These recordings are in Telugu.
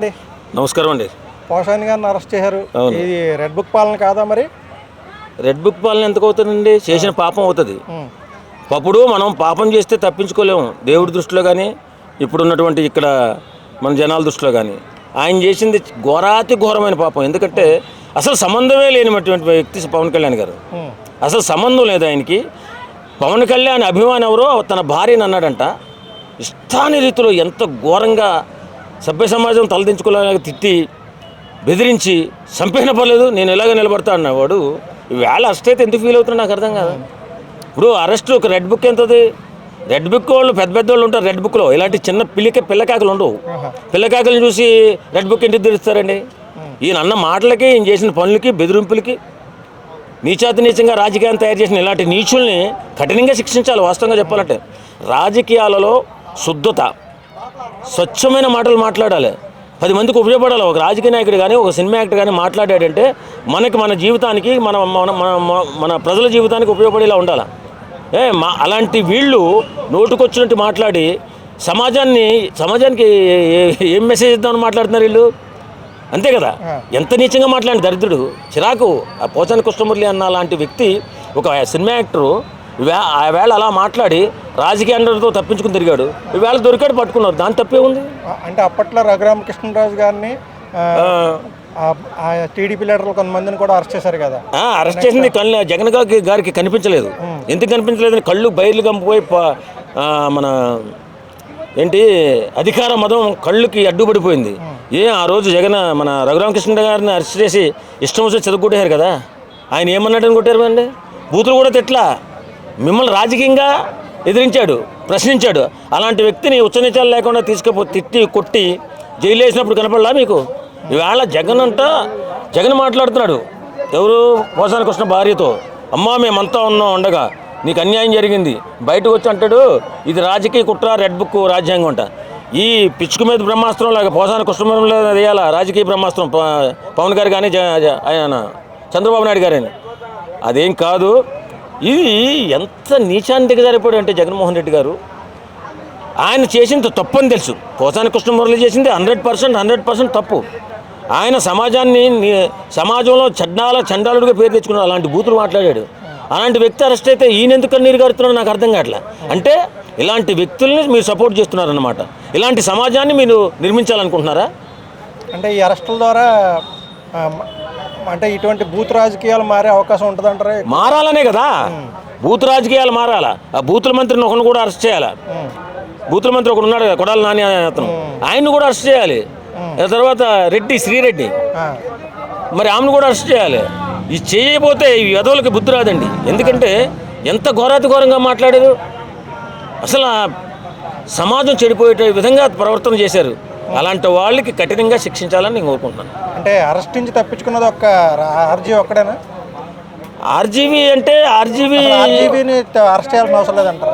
అండి. నమస్కారం అండి. పోషాని గారిని అరెస్ట్ చేశారు. అవును. ఇది రెడ్ బుక్ పాలన కాదా మరి? రెడ్ బుక్ పాలన ఎందుకు అవుతుందండి? చేసిన పాపం అవుతుంది. అప్పుడు మనం పాపం చేస్తే తప్పించుకోలేము దేవుడి దృష్టిలో కానీ ఇప్పుడున్నటువంటి ఇక్కడ మన జనాల దృష్టిలో కానీ. ఆయన చేసింది ఘోరాతి ఘోరమైన పాపం. ఎందుకంటే అసలు సంబంధమే లేనటువంటి వ్యక్తి పవన్ కళ్యాణ్ గారు. అసలు సంబంధం లేదు ఆయనకి. పవన్ కళ్యాణ్ అభిమాని ఎవరో తన భార్యని అన్నాడంట. ఇష్టాని రీతిలో ఎంత ఘోరంగా సభ్య సమాజం తలదించుకోలేక తిట్టి బెదిరించి చంపేసిన పర్లేదు నేను ఎలాగ నిలబడతా అన్నవాడు ఈవేళ అరెస్ట్ అయితే ఎందుకు ఫీల్ అవుతున్నా నాకు అర్థం కాదు. ఇప్పుడు అరెస్ట్ ఒక రెడ్ బుక్ ఎంతది? రెడ్ బుక్ వాళ్ళు పెద్ద పెద్ద వాళ్ళు ఉంటారు రెడ్ బుక్లో. ఇలాంటి చిన్న పిల్లకాకులు ఉండవు. పిల్లకాకులను చూసి రెడ్ బుక్ ఎందుకు తెరుస్తారండి? ఈయన అన్న మాటలకి ఈయన చేసిన పనులకి బెదిరింపులకి నీచాతి నీచంగా రాజకీయాన్ని తయారు చేసిన ఇలాంటి నీచుల్ని కఠినంగా శిక్షించాలి. వాస్తవంగా చెప్పాలంటే రాజకీయాలలో శుద్ధత, స్వచ్ఛమైన మాటలు మాట్లాడాలి. 10 మందికి ఉపయోగపడాలి. ఒక రాజకీయ నాయకుడు కానీ ఒక సినిమా యాక్టర్ కానీ మాట్లాడాడంటే మన జీవితానికి మన ప్రజల జీవితానికి ఉపయోగపడేలా ఉండాలి. అలాంటి వీళ్ళు నోటుకొచ్చినట్టు మాట్లాడి సమాజానికి ఏం మెసేజ్ ఇద్దామని మాట్లాడుతున్నారు వీళ్ళు? అంతే కదా. ఎంత నీచంగా మాట్లాడి దరిద్రుడు చిరాకు. ఆ పోచాని కృష్ణమురళి అన్న లాంటి వ్యక్తి ఒక సినిమా యాక్టరు ఆ వేళ అలా మాట్లాడి రాజకీయాలతో తప్పించుకుని తిరిగాడు. ఈవేళ దొరికాడు, పట్టుకున్నారు. దాని తప్పే ఉంది. అంటే అప్పట్లో రఘురామకృష్ణరాజు గారిని టీడీపీ లీడర్లు కొంతమందిని కూడా అరెస్ట్ చేశారు కదా. అరెస్ట్ చేసింది జగన్ గారికి కనిపించలేదు. ఎందుకు కనిపించలేదని కళ్ళు బయర్లు కంపిపోయి మన ఏంటి అధికార మదం కళ్ళుకి అడ్డుపడిపోయింది. ఆ రోజు మన రఘురామకృష్ణ గారిని అరెస్ట్ చేసి ఇష్టం వచ్చి చెదగొట్టారు కదా. ఆయన ఏమన్నాడని కొట్టారు అండి? బూతులు కూడా తిట్లా, మిమ్మల్ని రాజకీయంగా ఎదిరించాడు, ప్రశ్నించాడు. అలాంటి వ్యక్తిని ఉచ్చనీచాలు లేకుండా తిట్టి కొట్టి జైలు వేసినప్పుడు కనపడలా మీకు? ఈవేళ జగన్ మాట్లాడుతున్నాడు. ఎవరు? పోసాని కృష్ణ భార్యతో. అమ్మా మేమంతా ఉన్నాం ఉండగా నీకు అన్యాయం జరిగింది. బయటకు వచ్చి అంటాడు ఇది రాజకీయ కుట్ర, రెడ్ బుక్ రాజ్యాంగం అంట. ఈ పిచ్చుకు మీద బ్రహ్మాస్త్రం లాగా పోసాని కృష్ణ వేయాలా రాజకీయ బ్రహ్మాస్త్రం పవన్ గారు కానీ ఆయన చంద్రబాబు నాయుడు గారని. అదేం కాదు. ఇది ఎంత నీచాన్ని దిగజారిపోయాడు అంటే జగన్మోహన్ రెడ్డి గారు ఆయన చేసింది తప్పని తెలుసు. పోసాని కృష్ణమురళి చేసింది 100% తప్పు. ఆయన సమాజంలో చండాలుడిగా పేరు తెచ్చుకున్నాడు. అలాంటి బూతులు మాట్లాడాడు. అలాంటి వ్యక్తి అరెస్ట్ అయితే ఈయన ఎందుకు కన్నీరు గారుతున్నాడో నాకు అర్థం కావట్లే. అంటే ఇలాంటి వ్యక్తుల్ని మీరు సపోర్ట్ చేస్తున్నారన్నమాట. ఇలాంటి సమాజాన్ని మీరు నిర్మించాలనుకుంటున్నారా? అంటే ఈ అరెస్టుల ద్వారా అంటే ఇటువంటి బూత్ రాజకీయాలు మారే అవకాశం ఉంటుందంటారా? మారాలనే కదా బూత్ రాజకీయాలు మారాలా. ఆ బూతుల మంత్రిని ఒకరిని కూడా అరెస్ట్ చేయాలా. బూతుల మంత్రి ఒకడు ఉన్నాడు కదా, కొడాలి నాని అతను, ఆయన్ని కూడా అరెస్ట్ చేయాలి. తర్వాత శ్రీరెడ్డి మరి ఆమెను కూడా అరెస్ట్ చేయాలి. ఇది చేయకపోతే ఈ వెధవులకి బుద్ధి రాదండి. ఎందుకంటే ఎంత ఘోరాతి ఘోరంగా మాట్లాడారు. అసలు సమాజం చెడిపోయే విధంగా ప్రవర్తన చేశారు. అలాంటి వాళ్ళకి కఠినంగా శిక్షించాలని నేను కోరుకుంటున్నాను. అంటే అరెస్ట్ నుంచి తప్పించుకున్నది ఒక్క ఆర్జీవీ ఒక్కడేనా? ఆర్జీవీ అంటే ఆర్జీవీని అరెస్ట్ చేయాల్సిన అవసరం లేదంటారు.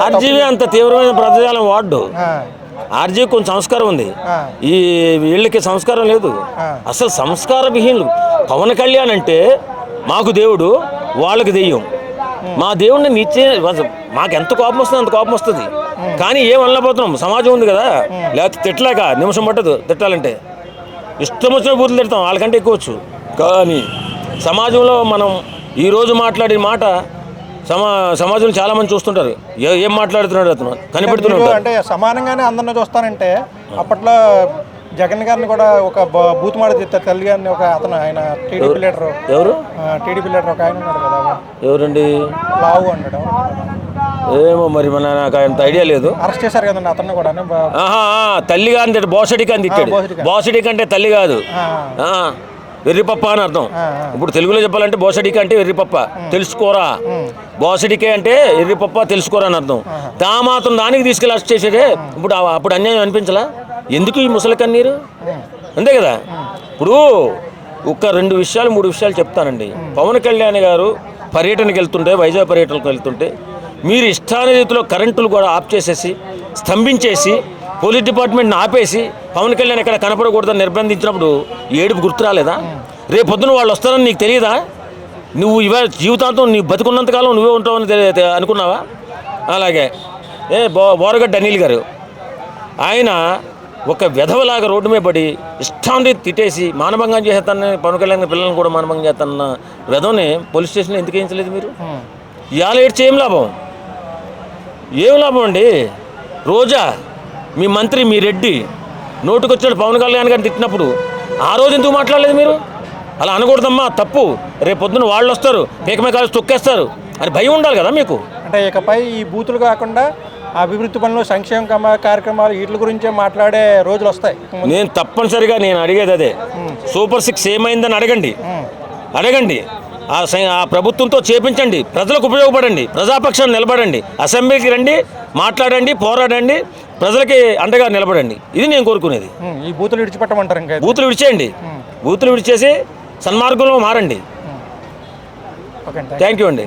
ఆర్జీవీ అంత తీవ్రమైన పదజాలం వాడు. ఆర్జీవీ కొంచెం సంస్కారం ఉంది. ఈ వీళ్ళకి సంస్కారం లేదు. అసలు సంస్కార విహీనులు. పవన్ కళ్యాణ్ అంటే మాకు దేవుడు, వాళ్ళకి దెయ్యం. మా దేవుడిని మాకు ఎంత కోపం వస్తుంది అంత కోపం వస్తుంది. కానీ ఏం అనలేకపోతున్నాం, సమాజం ఉంది కదా. లేకపోతే తిట్టలేక నిమిషం పట్టదు. తిట్టాలంటే ఇష్టం వచ్చిన బూతులు తిడతాం, వాళ్ళకంటే ఎక్కువచ్చు. కానీ సమాజంలో మనం ఈరోజు మాట్లాడిన మాట సమాజంలో చాలామంది చూస్తుంటారు. ఏం మాట్లాడుతున్నాడు అతను కనిపెడుతున్నాడు. అంటే సమానంగానే అందరిని చూస్తానంటే అప్పట్లో జగన్ గారిని కూడా ఒక బూత్ మాట చెప్తారు. తల్లి గారిని ఒక అతను ఆయన టీడీపీ లీడర్. ఎవరు? టీడీపీ లీడర్ ఒక ఆయన ఉన్నాడు కదా. ఎవరండి? లావు అన్నాడు. ఏమో మరి నాకు అంత ఐడియా లేదు. అరెస్ట్ చేశారు కదండి అతన్ని కూడా. తల్లి గారిని తిట్టాడు, బోసడికి అని తిట్టాడు. బోసడికి అంటే తల్లి కాదు, వెర్రిపప్ప అని అర్థం. ఇప్పుడు తెలుగులో చెప్పాలంటే బోసడికి అంటే వెర్రిపప్ప, తెలుసుకోరా. బోసడికే అంటే ఎర్రిపప్ప, తెలుసుకోరా అని అర్థం. మాత్రం దానికి తీసుకెళ్ళి అరెస్ట్ చేసేదే. అప్పుడు అన్యాయం అనిపించలా? ఎందుకు ఈ ముసలి కన్నీరు? అంతే కదా. ఇప్పుడు ఒక 2 విషయాలు 3 విషయాలు చెప్తానండి. పవన్ కళ్యాణ్ గారు పర్యటనకి వెళ్తుంటే, వైజాగ్ పర్యటనకు వెళ్తుంటే మీరు ఇష్టారీతిలో కరెంటులు కూడా ఆఫ్ చేసేసి స్తంభించేసి పోలీస్ డిపార్ట్మెంట్ని ఆపేసి పవన్ కళ్యాణ్ ఎక్కడ కనపడకూడదని నిర్బంధించినప్పుడు ఏడుపు గుర్తు రాలేదా? రేపు పొద్దున వాళ్ళు వస్తారని నీకు తెలియదా? నువ్వు ఇవాళ జీవితాంతం నీ బతుకున్నంతకాలం నువ్వే ఉంటావని అనుకున్నావా? అలాగే బోరగడ్డ అనిల్ గారు ఆయన ఒక విధవలాగా రోడ్డు మీద పడి ఇష్టాన్ని తిట్టేసి మానభంగం చేస్తానని పవన్ కళ్యాణ్ పిల్లల్ని కూడా మానభంగం చేస్తానన్న విధవని పోలీస్ స్టేషన్లో ఎందుకు వేయించలేదు మీరు? ఇవాళ ఏడ్చి ఏం లాభం? ఏం లాభం అండి? రోజా మీ మంత్రి మీ రెడ్డి నోటుకొచ్చాడు పవన్ కళ్యాణ్ గారిని తిట్టినప్పుడు ఆ రోజు ఎందుకు మాట్లాడలేదు మీరు? అలా అనకూడదమ్మా, తప్పు, రేపు పొద్దున వాళ్ళు వస్తారు పేకమేకాలు తొక్కేస్తారు అని భయం ఉండాలి కదా మీకు. అంటే ఇకపై ఈ బూతులు కాకుండా అభివృద్ధి పనులు సంక్షేమ కార్యక్రమాలు వీటి గురించే మాట్లాడే రోజులు వస్తాయి. నేను తప్పనిసరిగా నేను అడిగేది అదే, సూపర్ 6 ఏమైందని అడగండి. ఆ ప్రభుత్వంతో చేపించండి, ప్రజలకు ఉపయోగపడండి, ప్రజాపక్షాన్ని నిలబడండి, అసెంబ్లీకి రండి, మాట్లాడండి, పోరాడండి, ప్రజలకి అండగా నిలబడండి. ఇది నేను కోరుకునేది. ఈ బూతులు విడిచిపెట్టమంటారు? ఇంకా బూతులు విడిచేయండి, బూతులు విడిచేసి సన్మార్గంలో మారండి. ఓకే, థ్యాంక్ యూ అండి.